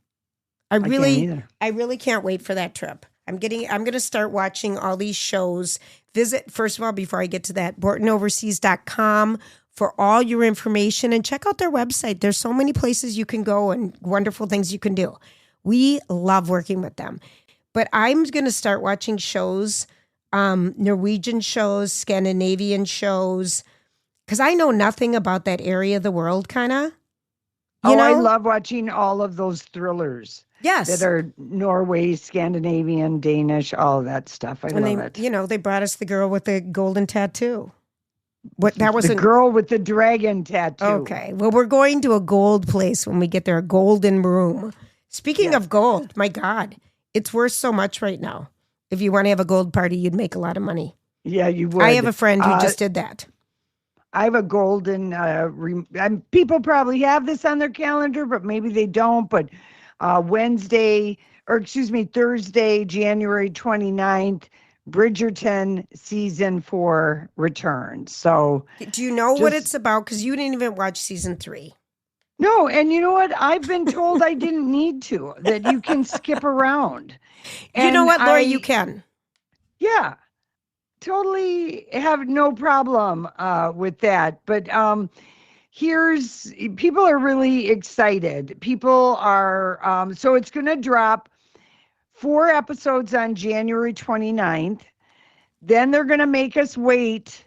I really can't wait for that trip. I'm going to start watching all these shows. Visit, first of all, before I get to that, BortonOverseas.com for all your information, and check out their website. There's so many places you can go and wonderful things you can do. We love working with them. But I'm going to start watching shows, Norwegian shows, Scandinavian shows, because I know nothing about that area of the world, kind of. I love watching all of those thrillers. Yes. That are Norway, Scandinavian, Danish, all of that stuff. I love it. They brought us the girl with the golden tattoo. That was the girl with the dragon tattoo. Okay. Well, we're going to a gold place when we get there, a golden room. Speaking of gold, my God, it's worth so much right now. If you want to have a gold party, you'd make a lot of money. Yeah, you would. I have a friend who just did that. I have a golden, people probably have this on their calendar, but maybe they don't. But Thursday, January 29th, Bridgerton season 4 returns. So do you know what it's about? Because you didn't even watch season 3. No, and you know what? I've been told I didn't need to, that you can skip around. And you know what, Lori? You can. Yeah. Totally have no problem with that. But people are really excited. People are, so it's going to drop 4 episodes on January 29th. Then they're going to make us wait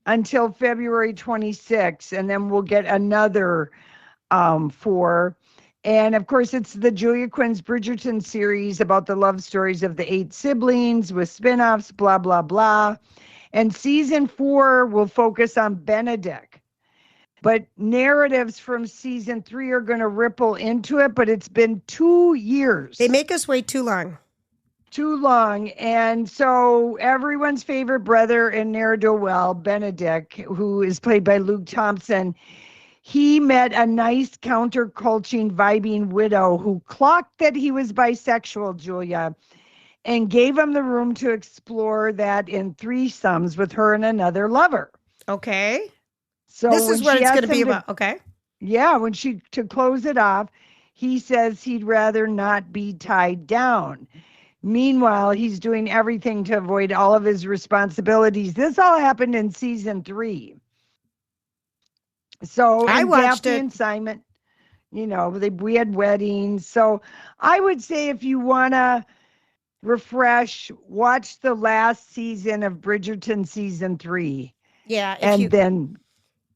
until February 26th, and then we'll get another 4. And of course, it's the Julia Quinn's Bridgerton series about the love stories of the 8 siblings with spin-offs, blah, blah, blah. And season 4 will focus on Benedict. But narratives from season 3 are going to ripple into it, but it's been 2 years. They make us wait too long. Too long. And so everyone's favorite brother in ne'er-do-well, Benedict, who is played by Luke Thompson, he met a nice counterculturing, vibing widow who clocked that he was bisexual, Julia, and gave him the room to explore that in threesomes with her and another lover. Okay. So this is what it's going to be about. Okay. Yeah. To close it off, he says he'd rather not be tied down. Meanwhile, he's doing everything to avoid all of his responsibilities. This all happened in season 3. So I watched Daphne it. and Simon, we had weddings. So I would say if you want to refresh, watch the last season of Bridgerton season 3. Yeah. And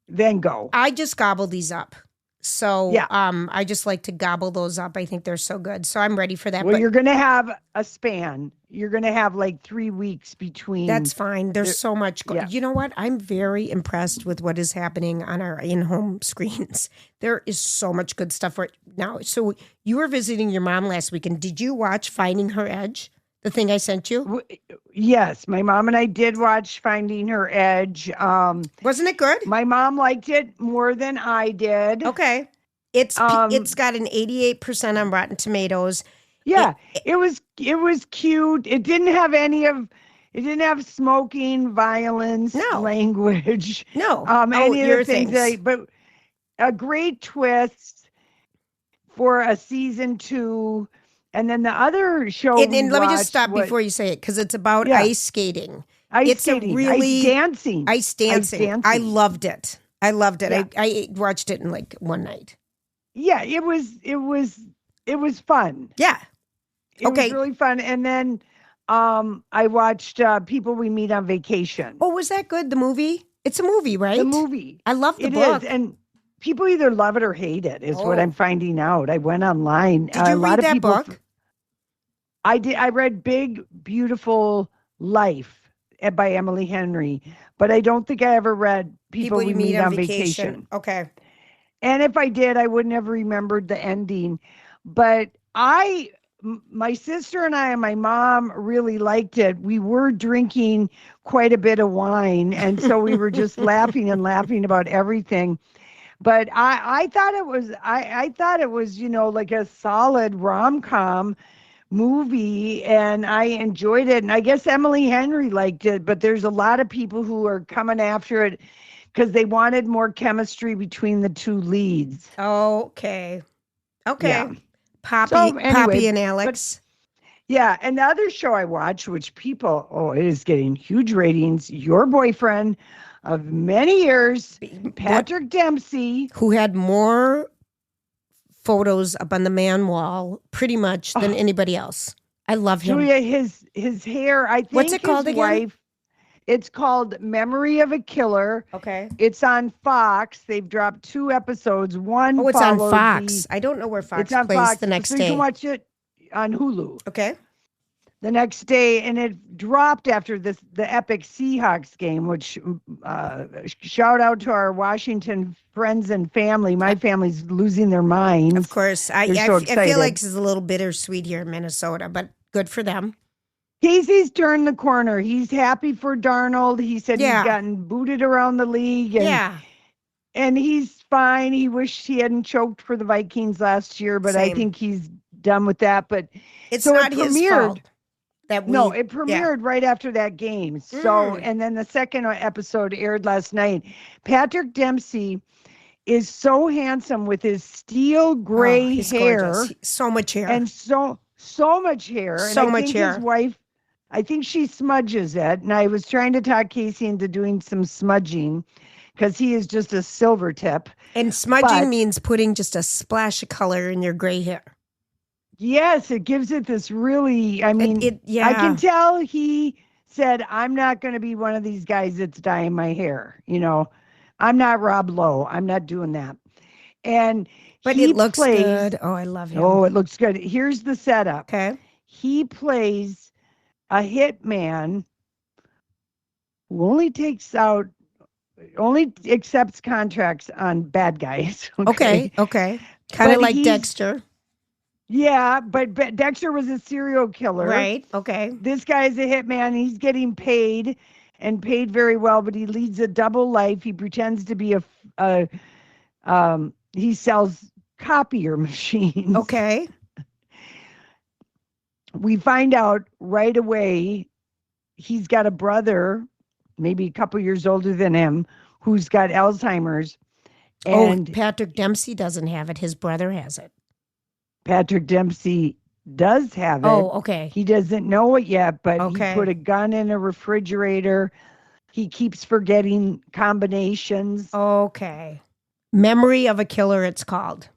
then go. I just gobble these up. So yeah. I just like to gobble those up. I think they're so good. So I'm ready for that. Well, you're going to have a span. You're going to have like 3 weeks between. That's fine. There's so much. Yeah. You know what? I'm very impressed with what is happening on our in-home screens. There is so much good stuff right now. So you were visiting your mom last weekend. Did you watch Finding Her Edge? The thing I sent you? Yes, my mom and I did watch Finding Her Edge. Wasn't it good? My mom liked it more than I did. Okay. It's got an 88% on Rotten Tomatoes. Yeah, it was cute. It didn't have smoking, violence, language. No. Any of the things. But a great twist for a season 2. And then the other show And let me just watched stop was before you say it, because it's about Yeah. ice skating. ice It's skating, a really ice dancing. ice dancing. I loved it. I loved it. Yeah. I watched it in like one night. Yeah, it was fun. Yeah. It was really fun. And then I watched People We Meet on Vacation. Oh, was that good? The movie? It's a movie, right? The movie. I love the It book. is, and people either love it or hate it. Is what Oh. I'm finding out. I went online. Did you read that book? I did. I read Big Beautiful Life by Emily Henry, but I don't think I ever read People We Meet on Vacation. Okay. And if I did, I wouldn't have remembered the ending. But my sister and I and my mom really liked it. We were drinking quite a bit of wine, and so we were just laughing and laughing about everything. But I thought it was like a solid rom-com movie, and I enjoyed it. And I guess Emily Henry liked it, but there's a lot of people who are coming after it because they wanted more chemistry between the two leads. Okay. Yeah. Poppy, So, anyway, Poppy and Alex. Yeah, and the other show I watched, which it is getting huge ratings, Your Boyfriend of many years, Patrick Dempsey. Who had more photos up on the man wall pretty much than anybody else. I love him. Julia, his hair, I think What's it called his again? wife, it's called Memory of a Killer. Okay. It's on Fox. They've dropped 2 episodes. One Oh, it's on followed Fox. I don't know where Fox it's on plays Fox, the next so day. you can watch it on Hulu. Okay. The next day, and it dropped after the epic Seahawks game, which shout out to our Washington friends and family. My family's losing their minds. Of course. I so feel like it's a little bittersweet here in Minnesota, but good for them. Casey's turned the corner. He's happy for Darnold. He said he's gotten booted around the league. And, and he's fine. He wished he hadn't choked for the Vikings last year, but I think he's done with that. But it's not his fault. It premiered right after that game. So, and then the second episode aired last night. Patrick Dempsey is so handsome with his steel gray hair. Gorgeous. So much hair. And so much hair. So and much hair. His wife, I think she smudges it. And I was trying to talk Casey into doing some smudging because he is just a silver tip. And smudging means putting just a splash of color in your gray hair. Yes, it gives it this really, I mean, I can tell he said, I'm not going to be one of these guys that's dyeing my hair. You know, I'm not Rob Lowe. I'm not doing that. But it looks good. Oh, I love him. Oh, it looks good. Here's the setup. Okay. He plays a hitman who only accepts contracts on bad guys. Okay. Kind of like Dexter. Yeah, but Dexter was a serial killer. Right. Okay. This guy's a hitman. He's getting paid and paid very well, but he leads a double life. He pretends to be he sells copier machines. Okay. We find out right away he's got a brother, maybe a couple years older than him, who's got Alzheimer's. And Patrick Dempsey doesn't have it. His brother has it. Patrick Dempsey does have it. Oh, okay. He doesn't know it yet, but he put a gun in a refrigerator. He keeps forgetting combinations. Okay. Memory of a Killer, it's called.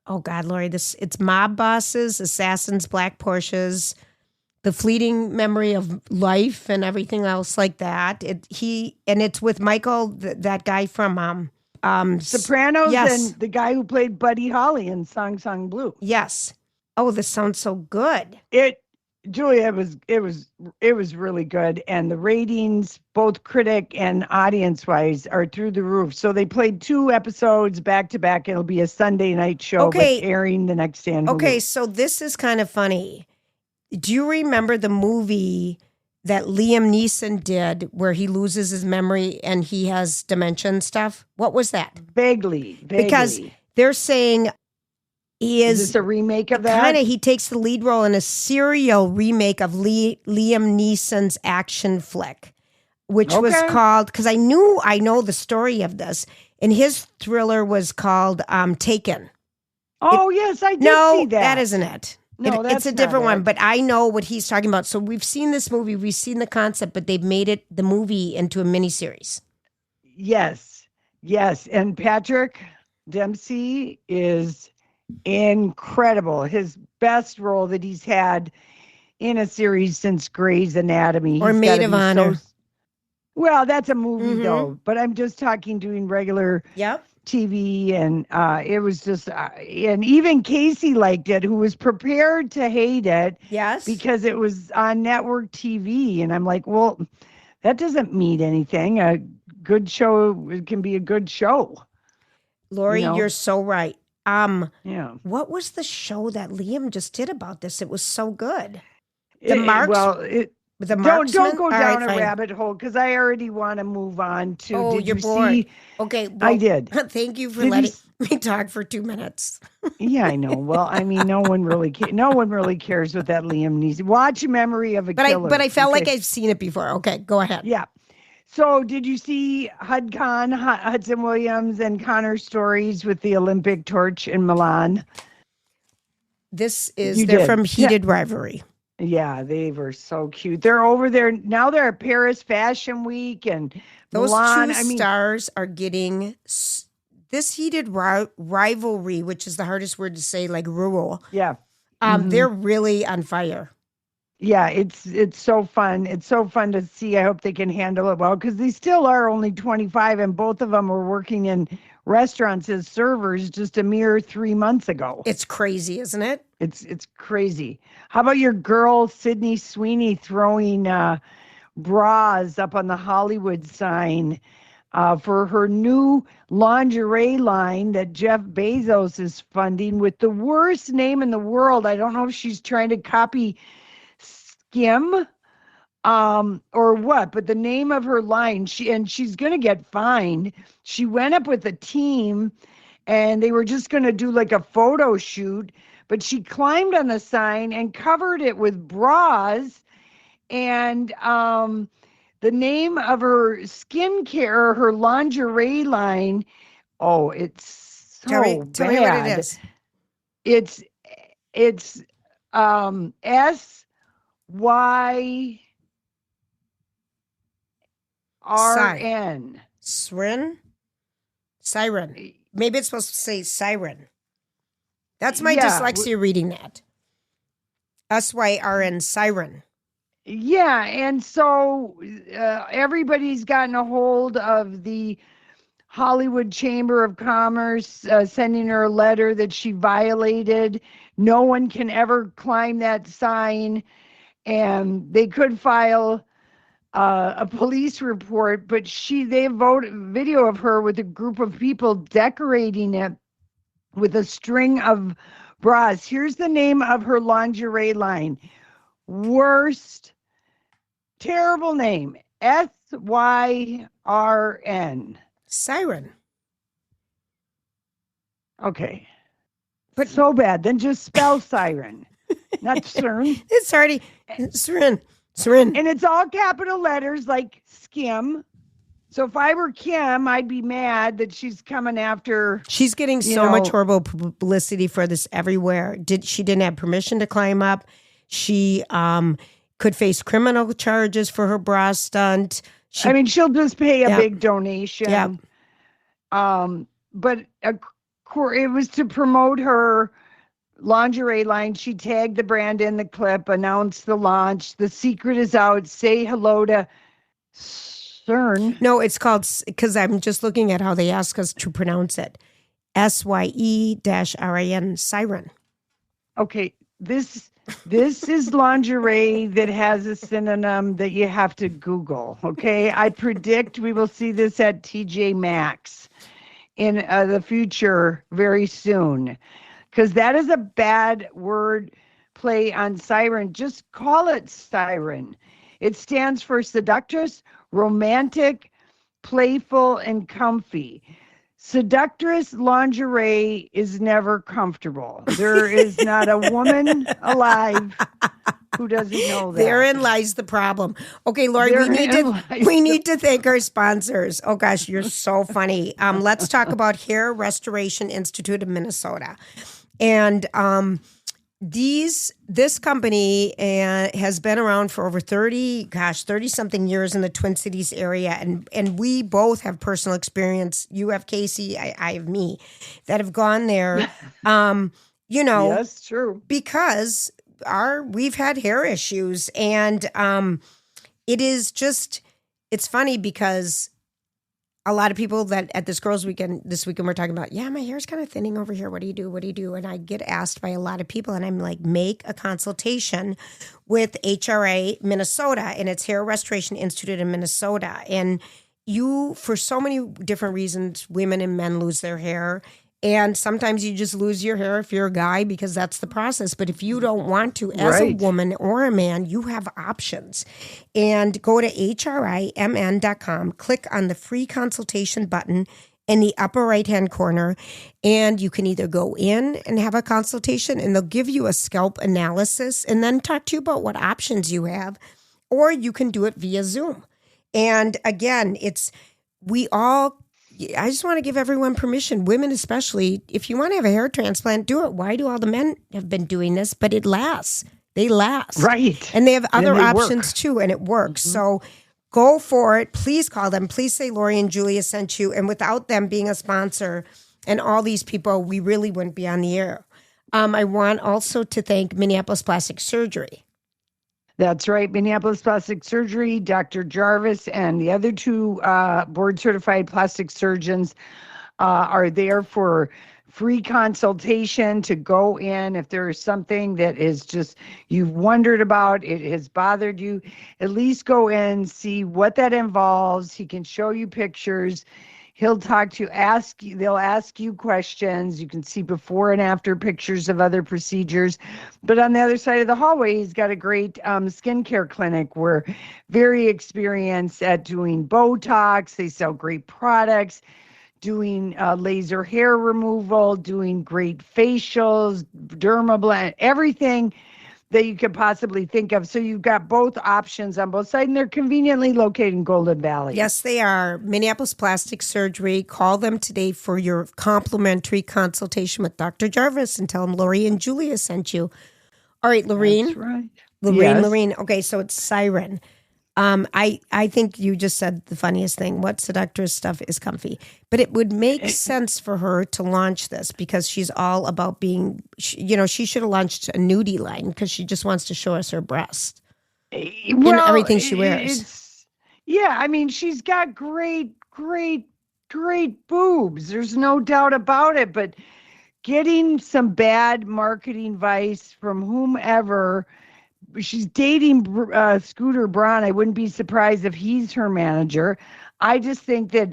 Oh, God, Lori, it's mob bosses, assassins, black Porsches, the fleeting memory of life and everything else like that. It's with Michael, that guy from Sopranos, yes. And the guy who played Buddy Holly in Song Song Blue. Yes. Oh, this sounds so good. Julia, it was really good, and the ratings, both critic and audience wise, are through the roof. So they played 2 episodes back to back. It'll be a Sunday night show, but airing the next day on Hulu. Okay, so this is kind of funny. Do you remember the movie that Liam Neeson did where he loses his memory and he has dementia and stuff? What was that? Vaguely. Because they're saying is this a remake of that? Kind of. He takes the lead role in a serial remake of Liam Neeson's action flick, which was called, because I know the story of this, and his thriller was called Taken. Oh, yes, I did see that. No, that isn't it. No, it's a not different one, it. but I know what he's talking about. So we've seen this movie, we've seen the concept, but they've made the movie into a miniseries. Yes, yes. And Patrick Dempsey is incredible. His best role that he's had in a series since Grey's Anatomy. Or He's Maid gotta of be Honor. Well, that's a movie Mhm. though, but I'm just talking doing regular Yep. TV, and it was just, and even Casey liked it, who was prepared to hate it Yes. because it was on network TV, and I'm like, well, that doesn't mean anything. A good show can be a good show. Lori, You know? you're so right. Yeah. What was the show that Liam just did about this? It was so good. Well, The don't Marksman? go All down right, a fine. rabbit hole because I already want to move on to. Oh, Did you're you bored. see? Okay, I well, did. Thank you for Did you letting me talk for 2 minutes. Yeah, I know. Well, I mean, no one really cares what that Liam Neeson. Watch Memory of a Killer. But I felt like okay? I've seen it before. Okay, go ahead. Yeah. So, did you see Hudson Williams, and Connor Stories with the Olympic torch in Milan? They're did. from Heated Rivalry. Yeah, they were so cute. They're over there now. They're at Paris Fashion Week and Those Milan. two stars are getting this heated rivalry, which is the hardest word to say, like rural. Yeah. They're really on fire. Yeah, it's so fun. It's so fun to see. I hope they can handle it well because they still are only 25, and both of them were working in restaurants as servers just a mere 3 months ago. It's crazy, isn't it? It's crazy. How about your girl Sydney Sweeney throwing bras up on the Hollywood sign for her new lingerie line that Jeff Bezos is funding with the worst name in the world? I don't know if she's trying to copy Skim or what, but the name of her line, she's going to get fined. She went up with a team and they were just going to do like a photo shoot, but she climbed on the sign and covered it with bras, and the name of her skincare, her lingerie line, oh, it's so Tell me what it bad. is. It's SYRN. Siren. Maybe it's supposed to say siren. That's my Yeah, dyslexia reading that. SYRN, siren. Yeah, and so everybody's gotten a hold of the Hollywood Chamber of Commerce, sending her a letter that she violated. No one can ever climb that sign, and they could file a police report, but they have video of her with a group of people decorating it with a string of bras. Here's the name of her lingerie line. Worst, terrible name. SYRN. Siren. Okay. But so bad. Then just spell siren. Not CERN. It's already Siren. Siren. And it's all capital letters like Skim. So if I were Kim, I'd be mad that she's coming after. She's getting so much horrible publicity for this everywhere. She didn't have permission to climb up. She could face criminal charges for her bra stunt. She'll just pay a big donation. Yeah. But it was to promote her lingerie line. She tagged the brand in the clip, announced the launch. The secret is out. Say hello to CERN. No, it's called, because I'm just looking at how they ask us to pronounce it. SYE-RIN, siren. Okay, this is lingerie that has a synonym that you have to Google, okay? I predict we will see this at TJ Maxx in the future very soon, because that is a bad word play on siren. Just call it siren. It stands for seductress, romantic, playful, and comfy. Seductress lingerie is never comfortable. There is not a woman alive who doesn't know that. Therein lies the problem. Okay, Lori, we need to thank our sponsors. Oh gosh, you're so funny. Let's talk about Hair Restoration Institute of Minnesota. And This company has been around for over 30 something years in the Twin Cities area. And we both have personal experience. You have Casey, I have me, that have gone there, Yes, true. because we've had hair issues. And it's funny because a lot of people that at this weekend we're talking about, my hair's kind of thinning over here. What do you do? What do you do? And I get asked by a lot of people, and I'm like, make a consultation with HRA Minnesota, and it's Hair Restoration Institute in Minnesota. And for so many different reasons, women and men lose their hair. And sometimes you just lose your hair if you're a guy, because that's the process. But if you don't want to, as a woman or a man, you have options. And go to hrimn.com, click on the free consultation button in the upper right-hand corner, and you can either go in and have a consultation, and they'll give you a scalp analysis and then talk to you about what options you have, or you can do it via Zoom. And again, I just want to give everyone permission, women especially, if you want to have a hair transplant, do it. Why do all the men have been doing this? But it lasts. They last. Right. And they have other options too, and it works. Mm-hmm. So go for it. Please call them. Please say Lori and Julia sent you. And without them being a sponsor and all these people, we really wouldn't be on the air. I want also to thank Minneapolis Plastic Surgery. That's right. Minneapolis Plastic Surgery, Dr. Jarvis, and the other two board-certified plastic surgeons are there for free consultation to go in. If there is something that is just you've wondered about, it has bothered you, at least go in, see what that involves. He can show you pictures. He'll talk to you, they'll ask you questions. You can see before and after pictures of other procedures. But on the other side of the hallway, he's got a great skincare clinic. We're very experienced at doing Botox. They sell great products, doing laser hair removal, doing great facials, dermablend, everything that you could possibly think of. So you've got both options on both sides, and they're conveniently located in Golden Valley. Yes, they are. Minneapolis Plastic Surgery. Call them today for your complimentary consultation with Dr. Jarvis and tell them Lori and Julia sent you. All right, Lorene. That's right. Lorene. Okay, so it's Siren. I think you just said the funniest thing. What seductress stuff is comfy. But it would make sense for her to launch this because she's all about being, she should have launched a nudie line because she just wants to show us her breast. In everything she wears. She's got great boobs. There's no doubt about it. But getting some bad marketing advice from whomever. She's dating Scooter Braun. I wouldn't be surprised if he's her manager. I just think that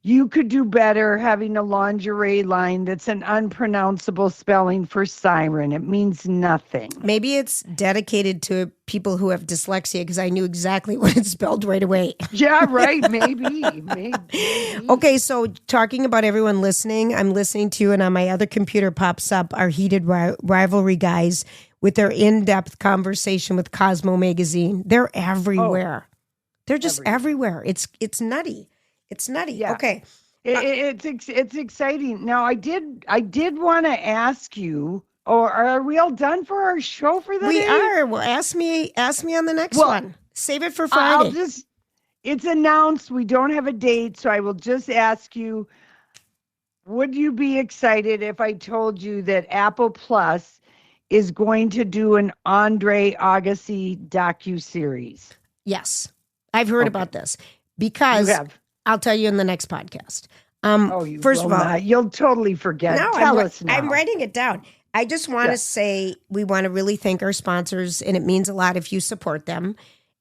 you could do better having a lingerie line that's an unpronounceable spelling for siren. It means nothing. Maybe it's dedicated to people who have dyslexia because I knew exactly what it spelled right away. Yeah, right. Maybe. Okay, so talking about everyone listening, I'm listening to, and on my other computer pops up our Heated Rivalry guys with their in-depth conversation with Cosmo Magazine. They're everywhere. They're just everywhere. It's nutty. It's nutty. Yeah. Okay. It's exciting. Now, I did want to ask you, or are we all done for our show for the day? We are. Well, ask me on the next one. Save it for Friday. It's announced. We don't have a date, so I will just ask you, would you be excited if I told you that Apple Plus is going to do an Andre Agassi docuseries? Yes. I've heard about this because I'll tell you in the next podcast. First of all, you'll totally forget. Tell us now. I'm writing it down. I just want to say we want to really thank our sponsors, and it means a lot if you support them.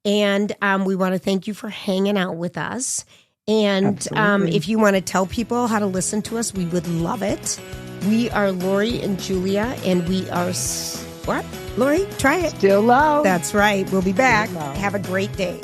And we want to thank you for hanging out with us. And if you want to tell people how to listen to us, we would love it. We are Lori and Julia, and we are what? Lori, try it. Still loud. That's right. We'll be back. Have a great day.